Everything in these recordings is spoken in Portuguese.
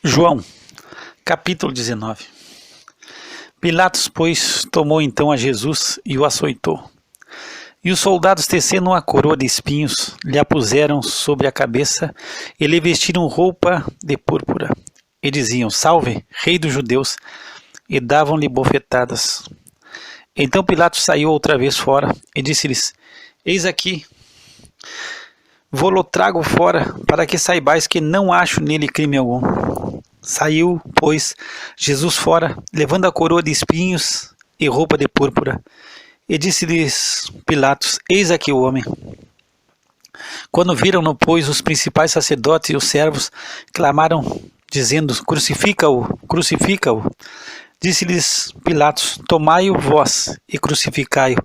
João, capítulo 19. Pilatos, pois, tomou então a Jesus e o açoitou. E os soldados, tecendo uma coroa de espinhos, lhe a puseram sobre a cabeça e lhe vestiram roupa de púrpura. E diziam: Salve, Rei dos Judeus! E davam-lhe bofetadas. Então Pilatos saiu outra vez fora e disse-lhes: Eis aqui, vou-lo trago fora, para que saibais que não acho nele crime algum. Saiu, pois, Jesus fora, levando a coroa de espinhos e roupa de púrpura. E disse-lhes Pilatos: Eis aqui o homem. Quando viram-no, pois, os principais sacerdotes e os servos clamaram, dizendo: Crucifica-o, crucifica-o. Disse-lhes Pilatos: Tomai-o vós e crucificai-o,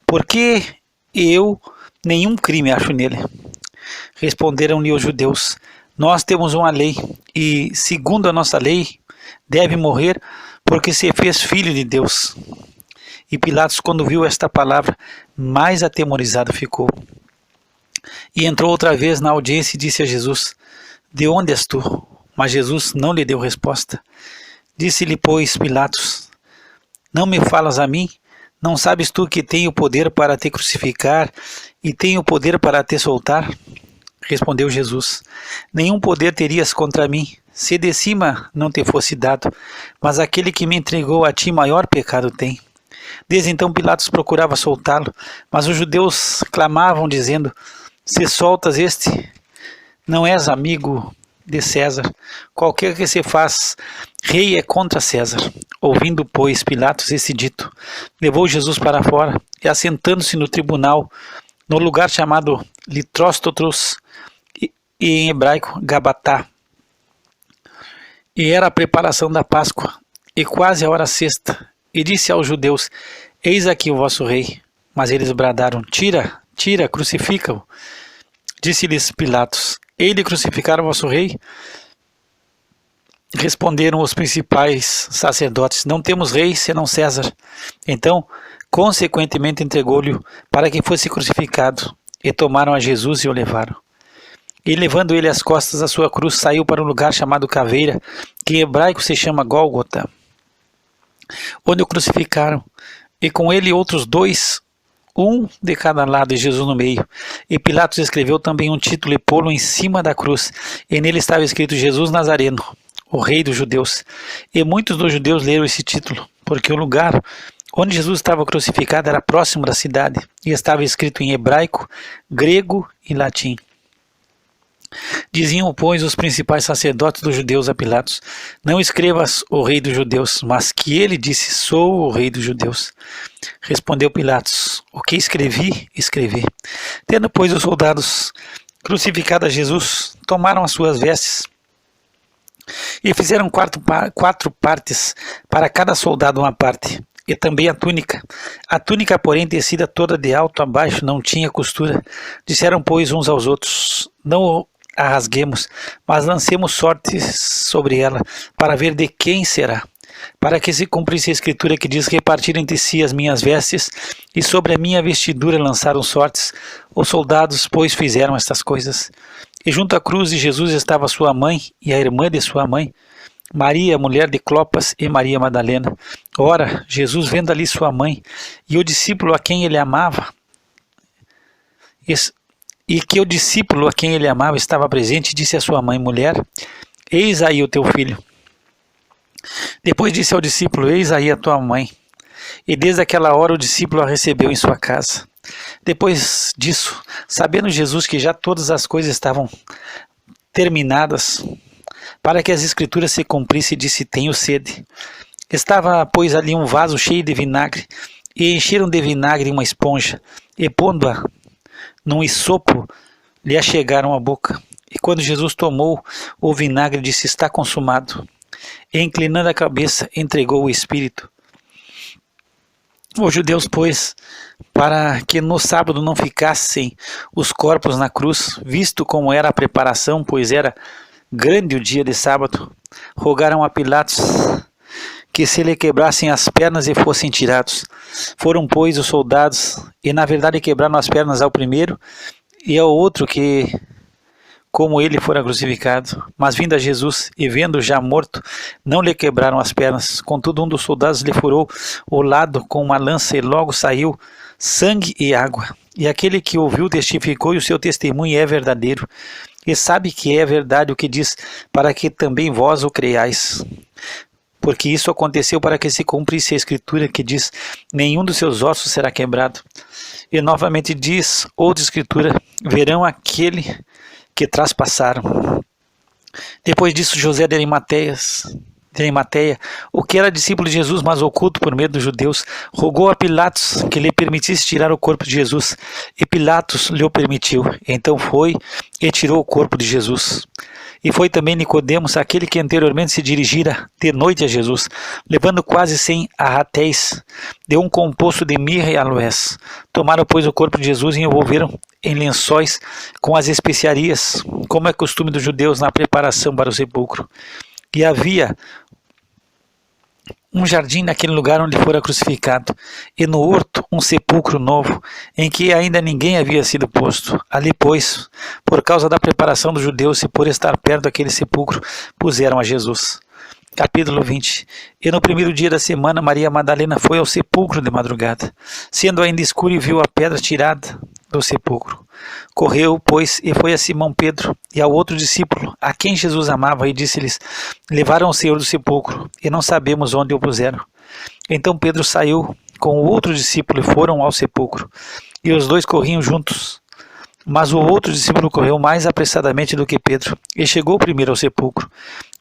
porque eu nenhum crime acho nele. Responderam-lhe os judeus: Nós temos uma lei, e, segundo a nossa lei, deve morrer, porque se fez filho de Deus. E Pilatos, quando viu esta palavra, mais atemorizado ficou. E entrou outra vez na audiência e disse a Jesus: De onde és tu? Mas Jesus não lhe deu resposta. Disse-lhe, pois, Pilatos: Não me falas a mim? Não sabes tu que tenho poder para te crucificar e tenho poder para te soltar? Respondeu Jesus: Nenhum poder terias contra mim, se de cima não te fosse dado, mas aquele que me entregou a ti maior pecado tem. Desde então Pilatos procurava soltá-lo, mas os judeus clamavam, dizendo: Se soltas este, não és amigo de César. Qualquer que se faz rei é contra César. Ouvindo, pois, Pilatos esse dito, levou Jesus para fora e, assentando-se no tribunal, no lugar chamado Litróstoros, e em hebraico Gabatá. E era a preparação da Páscoa, e quase a hora sexta, e disse aos judeus: Eis aqui o vosso rei. Mas eles bradaram: Tira, tira, crucifica-o. Disse-lhes Pilatos: Ele crucificar o vosso rei? Responderam os principais sacerdotes: Não temos rei senão César. Então, consequentemente, entregou-lhe para que fosse crucificado. E tomaram a Jesus e o levaram. E levando ele às costas a sua cruz, saiu para um lugar chamado Caveira, que em hebraico se chama Gólgota, onde o crucificaram, e com ele outros dois, um de cada lado e Jesus no meio. E Pilatos escreveu também um título e pô-lo em cima da cruz, e nele estava escrito: Jesus Nazareno, o Rei dos Judeus. E muitos dos judeus leram esse título, porque o lugar onde Jesus estava crucificado era próximo da cidade, e estava escrito em hebraico, grego e latim. Diziam, pois, os principais sacerdotes dos judeus a Pilatos: Não escrevas o Rei dos Judeus, mas que ele disse: Sou o Rei dos Judeus. Respondeu Pilatos: O que escrevi, escrevi. Tendo, pois, os soldados crucificado a Jesus, tomaram as suas vestes e fizeram quatro partes, para cada soldado uma parte, e também a túnica. A túnica, porém, tecida toda de alto a baixo, não tinha costura. Disseram, pois, uns aos outros: Não a rasguemos, mas lancemos sortes sobre ela, para ver de quem será. Para que se cumprisse a escritura que diz: Repartiram entre si as minhas vestes, e sobre a minha vestidura lançaram sortes. Os soldados, pois, fizeram estas coisas. E junto à cruz de Jesus estava sua mãe e a irmã de sua mãe, Maria, mulher de Clopas, e Maria Madalena. Ora, Jesus, vendo ali sua mãe e o discípulo a quem ele amava, estava presente, disse à sua mãe: Mulher, eis aí o teu filho. Depois disse ao discípulo: Eis aí a tua mãe. E desde aquela hora o discípulo a recebeu em sua casa. Depois disso, sabendo Jesus que já todas as coisas estavam terminadas, para que as escrituras se cumprissem, disse: Tenho sede. Estava, pois, ali um vaso cheio de vinagre, e encheram de vinagre uma esponja, e pondo-a num hisopo, lhe achegaram a boca. E quando Jesus tomou o vinagre, disse: Está consumado. E, inclinando a cabeça, entregou o Espírito. Os judeus, pois, para que no sábado não ficassem os corpos na cruz, visto como era a preparação, pois era grande o dia de sábado, rogaram a Pilatos que se lhe quebrassem as pernas e fossem tirados. Foram, pois, os soldados, e na verdade quebraram as pernas ao primeiro e ao outro, que como ele fora crucificado. Mas vindo a Jesus e vendo já morto, não lhe quebraram as pernas. Contudo, um dos soldados lhe furou o lado com uma lança e logo saiu sangue e água. E aquele que ouviu testificou, e o seu testemunho é verdadeiro. E sabe que é verdade o que diz, para que também vós o creiais. Porque isso aconteceu para que se cumprisse a escritura que diz, nenhum dos seus ossos será quebrado. E novamente diz outra escritura, verão aquele que traspassaram. Depois disso, José de Arimateia, o que era discípulo de Jesus, mas oculto por medo dos judeus, rogou a Pilatos que lhe permitisse tirar o corpo de Jesus. E Pilatos lhe o permitiu. Então foi e tirou o corpo de Jesus. E foi também Nicodemos, aquele que anteriormente se dirigira de noite a Jesus, levando quase 100 arratéis de um composto de mirra e aloés. Tomaram, pois, o corpo de Jesus e envolveram em lençóis com as especiarias, como é costume dos judeus na preparação para o sepulcro. E havia um jardim naquele lugar onde fora crucificado, e no horto um sepulcro novo, em que ainda ninguém havia sido posto. Ali, pois, por causa da preparação dos judeus e por estar perto daquele sepulcro, puseram a Jesus. Capítulo 20. E no primeiro dia da semana, Maria Madalena foi ao sepulcro de madrugada, sendo ainda escuro, e viu a pedra tirada do sepulcro. Correu, pois, e foi a Simão Pedro e ao outro discípulo, a quem Jesus amava, e disse-lhes, levaram o Senhor do sepulcro, e não sabemos onde o puseram. Então Pedro saiu com o outro discípulo e foram ao sepulcro, e os dois corriam juntos. Mas o outro discípulo correu mais apressadamente do que Pedro, e chegou primeiro ao sepulcro,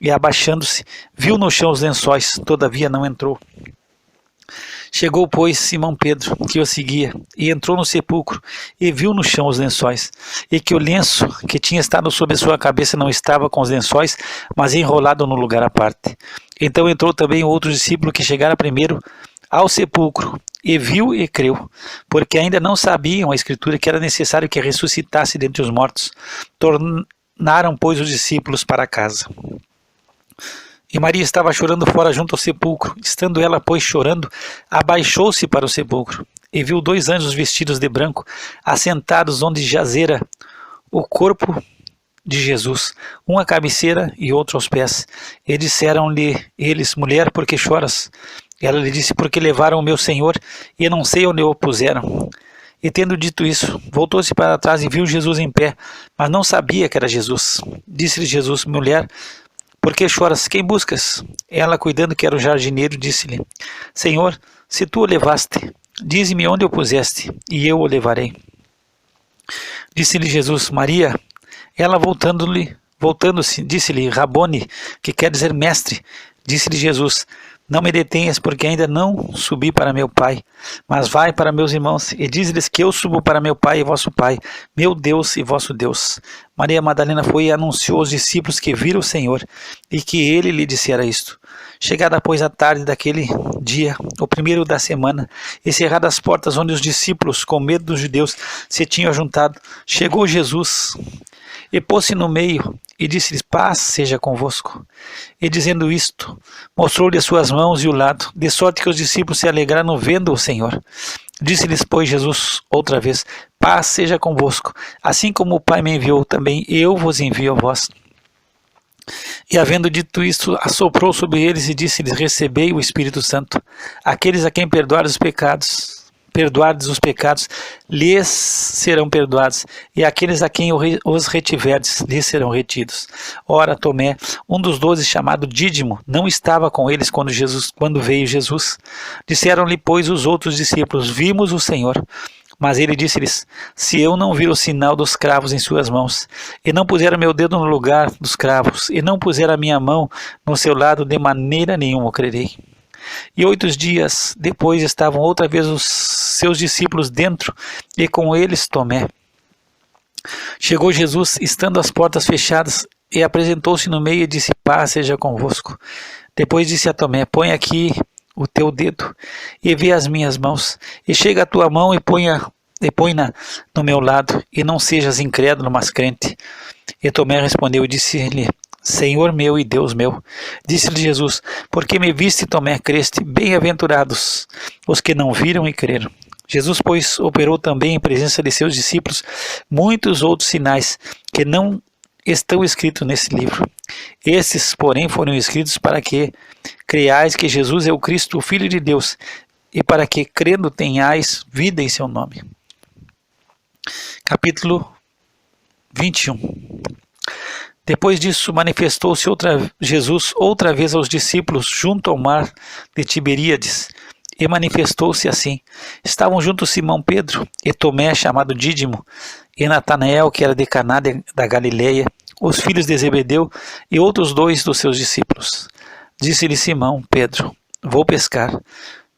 e abaixando-se, viu no chão os lençóis, todavia não entrou. Chegou, pois, Simão Pedro, que o seguia, e entrou no sepulcro, e viu no chão os lençóis, e que o lenço que tinha estado sobre a sua cabeça não estava com os lençóis, mas enrolado no lugar à parte. Então entrou também o outro discípulo que chegara primeiro ao sepulcro, e viu e creu, porque ainda não sabiam a Escritura que era necessário que ressuscitasse dentre os mortos. Tornaram, pois, os discípulos para casa. E Maria estava chorando fora junto ao sepulcro. Estando ela, pois, chorando, abaixou-se para o sepulcro, e viu 2 anjos vestidos de branco, assentados onde jazera o corpo de Jesus, um à cabeceira e outro aos pés. E disseram-lhe eles, mulher, por que choras? Ela lhe disse, porque levaram o meu Senhor, e não sei onde o puseram. E tendo dito isso, voltou-se para trás e viu Jesus em pé, mas não sabia que era Jesus. Disse-lhe Jesus, mulher, por que choras? Quem buscas? Ela, cuidando que era o jardineiro, disse-lhe, Senhor, se tu o levaste, dize-me onde o puseste, e eu o levarei. Disse-lhe Jesus, Maria. Ela, voltando-se, disse-lhe, Rabone, que quer dizer mestre. Disse-lhe Jesus, não me detenhas, porque ainda não subi para meu Pai, mas vai para meus irmãos, e diz-lhes que eu subo para meu Pai e vosso Pai, meu Deus e vosso Deus. Maria Madalena foi e anunciou aos discípulos que viram o Senhor, e que ele lhe dissera isto. Chegada, pois, a tarde daquele dia, o primeiro da semana, e cerradas as portas onde os discípulos, com medo dos judeus, se tinham juntado, chegou Jesus, e pôs-se no meio, e disse-lhes, paz seja convosco. E dizendo isto, mostrou-lhe as suas mãos e o lado, de sorte que os discípulos se alegraram vendo o Senhor. Disse-lhes, pois, Jesus outra vez, paz seja convosco. Assim como o Pai me enviou, também eu vos envio a vós. E havendo dito isto, assoprou sobre eles e disse-lhes, recebei o Espírito Santo. Aqueles a quem perdoardes os pecados, lhes serão perdoados, e aqueles a quem os retiverdes, lhes serão retidos. Ora, Tomé, um dos 12, chamado Dídimo, não estava com eles quando veio Jesus. Disseram-lhe, pois, os outros discípulos, vimos o Senhor. Mas ele disse-lhes, se eu não vir o sinal dos cravos em suas mãos, e não puser o meu dedo no lugar dos cravos, e não puser a minha mão no seu lado, de maneira nenhuma o crerei. E 8 dias depois estavam outra vez os seus discípulos dentro, e com eles Tomé. Chegou Jesus, estando as portas fechadas, e apresentou-se no meio e disse, paz seja convosco. Depois disse a Tomé, põe aqui o teu dedo, e vê as minhas mãos, e chega a tua mão e põe-na no meu lado, e não sejas incrédulo, mas crente. E Tomé respondeu e disse-lhe, Senhor meu e Deus meu. Disse-lhe Jesus, porque me viste, Tomé, creste, bem-aventurados os que não viram e creram. Jesus, pois, operou também em presença de seus discípulos muitos outros sinais que não estão escritos nesse livro. Esses, porém, foram escritos para que creiais que Jesus é o Cristo, o Filho de Deus, e para que, crendo, tenhais vida em seu nome. Capítulo 21. Depois disso, manifestou-se Jesus outra vez aos discípulos junto ao mar de Tiberíades, e manifestou-se assim. Estavam juntos Simão Pedro e Tomé, chamado Dídimo, e Natanael, que era de Caná da Galileia, os filhos de Zebedeu e outros 2 dos seus discípulos. Disse-lhe Simão Pedro: vou pescar.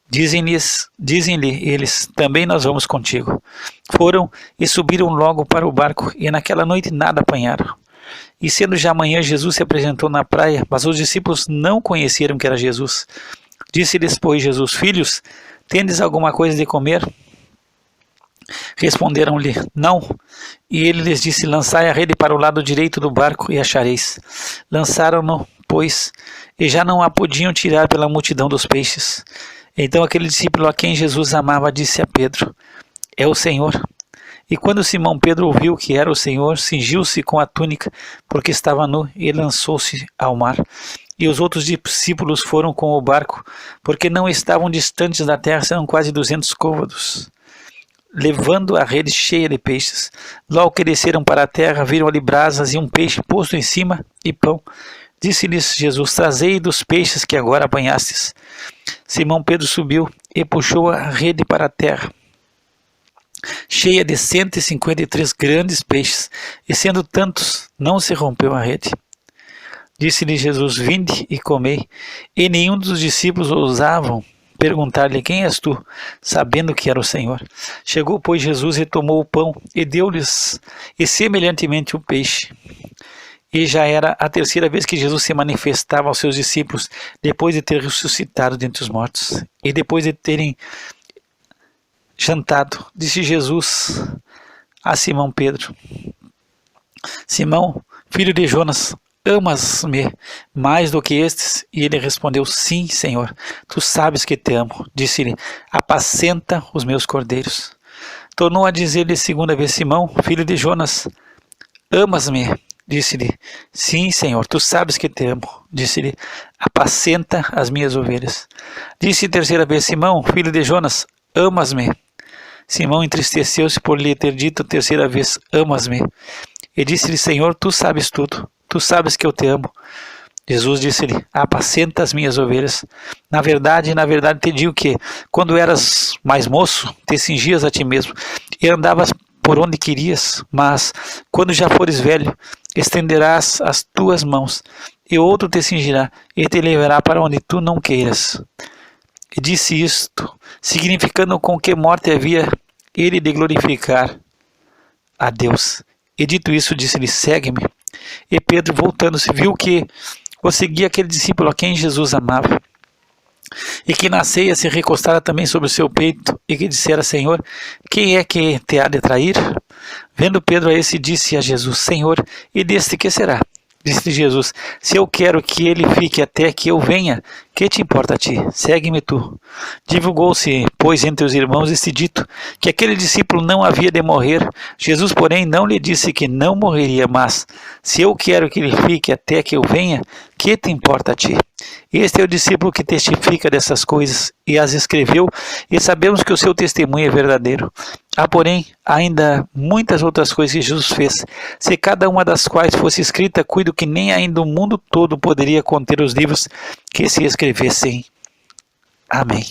Dizem-lhe eles: também nós vamos contigo. Foram e subiram logo para o barco, e naquela noite nada apanharam. E sendo já manhã, Jesus se apresentou na praia, mas os discípulos não conheceram que era Jesus. Disse-lhes, pois, Jesus: filhos, tendes alguma coisa de comer? Responderam-lhe: não. E ele lhes disse: lançai a rede para o lado direito do barco e achareis. Lançaram-no, pois, e já não a podiam tirar pela multidão dos peixes. Então aquele discípulo a quem Jesus amava disse a Pedro: é o Senhor. E quando Simão Pedro ouviu que era o Senhor, cingiu-se com a túnica, porque estava nu, e lançou-se ao mar. E os outros discípulos foram com o barco, porque não estavam distantes da terra, senão quase 200 côvados, levando a rede cheia de peixes. Logo que desceram para a terra, viram ali brasas e um peixe posto em cima e pão. Disse-lhes Jesus: trazei dos peixes que agora apanhastes. Simão Pedro subiu e puxou a rede para a terra, cheia de 153 grandes peixes, e sendo tantos, não se rompeu a rede. Disse-lhe Jesus: vinde e comei. E nenhum dos discípulos ousavam perguntar-lhe: quem és tu? Sabendo que era o Senhor. Chegou, pois, Jesus e tomou o pão, e deu-lhes, e semelhantemente o peixe. E já era a terceira vez que Jesus se manifestava aos seus discípulos, depois de ter ressuscitado dentre os mortos. E depois de terem jantado, disse Jesus a Simão Pedro: Simão, filho de Jonas, amas-me mais do que estes? E ele respondeu: sim, Senhor, tu sabes que te amo. Disse-lhe: apacenta os meus cordeiros. Tornou a dizer-lhe segunda vez: Simão, filho de Jonas, amas-me? Disse-lhe: sim, Senhor, tu sabes que te amo. Disse-lhe: apacenta as minhas ovelhas. Disse terceira vez: Simão, filho de Jonas, amas-me? Simão entristeceu-se por lhe ter dito terceira vez: amas-me? E disse-lhe: Senhor, tu sabes tudo, tu sabes que eu te amo. Jesus disse-lhe: apacenta as minhas ovelhas. Na verdade te digo que, quando eras mais moço, te cingias a ti mesmo e andavas por onde querias, mas, quando já fores velho, estenderás as tuas mãos, e outro te cingirá e te levará para onde tu não queiras. E disse isto, significando com que morte havia ele de glorificar a Deus. E dito isso, disse-lhe: segue-me. E Pedro, voltando-se, viu que o seguia aquele discípulo a quem Jesus amava, e que na ceia se recostara também sobre o seu peito, e que dissera: Senhor, quem é que te há de trair? Vendo Pedro a esse, disse a Jesus: Senhor, e deste que será? Disse Jesus: se eu quero que ele fique até que eu venha, que te importa a ti? Segue-me tu. Divulgou-se, pois, entre os irmãos este dito, que aquele discípulo não havia de morrer. Jesus, porém, não lhe disse que não morreria, mas: se eu quero que ele fique até que eu venha, que te importa a ti? Este é o discípulo que testifica dessas coisas e as escreveu, e sabemos que o seu testemunho é verdadeiro. Há, porém, ainda muitas outras coisas que Jesus fez. Se cada uma das quais fosse escrita, cuido que nem ainda o mundo todo poderia conter os livros que se escrevessem. Amém.